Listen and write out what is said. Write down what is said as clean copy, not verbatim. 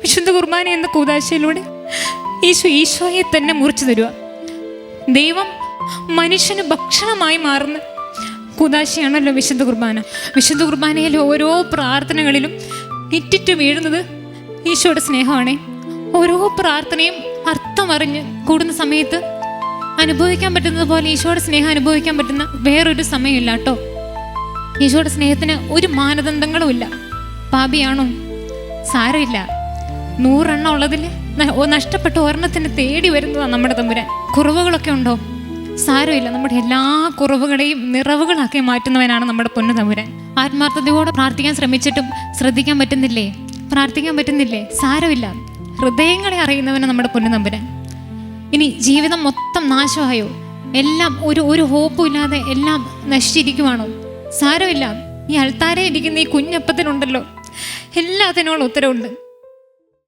വിശുദ്ധ കുർബാന എന്ന കൂദാശയിലൂടെ ഈശോയെ തന്നെ മുറിച്ചു തരുക. ദൈവം മനുഷ്യന് ഭക്ഷണമായി മാറുന്ന കൂദാശയാണല്ലോ വിശുദ്ധ കുർബാന. വിശുദ്ധ കുർബാനയിലെ ഓരോ പ്രാർത്ഥനകളിലും ഇറ്റിറ്റ് വീഴുന്നത് ഈശോയുടെ സ്നേഹമാണേ. ഓരോ പ്രാർത്ഥനയും അർത്ഥമറിഞ്ഞ് കൂടുന്ന സമയത്ത് അനുഭവിക്കാൻ പറ്റുന്നത് പോലെ ഈശോയുടെ സ്നേഹം അനുഭവിക്കാൻ പറ്റുന്ന വേറൊരു സമയമില്ല കേട്ടോ. ഈശോയുടെ സ്നേഹത്തിന് ഒരു മാനദണ്ഡങ്ങളും ഇല്ല. പാപിയാണോ? സാരമില്ല. 100 എണ്ണം ഉള്ളതിൽ നഷ്ടപ്പെട്ട ഒരെണ്ണത്തിന് തേടി വരുന്നതാണ് നമ്മുടെ തമ്പുരാൻ. കുറവുകളൊക്കെ ഉണ്ടോ? സാരമില്ല. നമ്മുടെ എല്ലാ കുറവുകളെയും നിറവുകളാക്കി മാറ്റുന്നവനാണ് നമ്മുടെ പൊന്നു തമ്പുരാൻ. ആത്മാർത്ഥതയോടെ പ്രാർത്ഥിക്കാൻ ശ്രമിച്ചിട്ടും ശ്രദ്ധിക്കാൻ പറ്റുന്നില്ലേ, പ്രാർത്ഥിക്കാൻ പറ്റുന്നില്ലേ? സാരമില്ല. ഹൃദയങ്ങളെ അറിയുന്നവനാണ് നമ്മുടെ പൊന്നു തമ്പുരാൻ. ഇനി ജീവിതം മൊത്തം നാശമായോ, എല്ലാം ഒരു ഹോപ്പും ഇല്ലാതെ എല്ലാം നശിച്ചിരിക്കുവാണോ? സാരമില്ല. ഈ അൾത്താരയിൽ ഇരിക്കുന്ന ഈ കുഞ്ഞപ്പത്തിനുണ്ടല്ലോ എല്ലാത്തിനോളം ഉത്തരവുണ്ട്.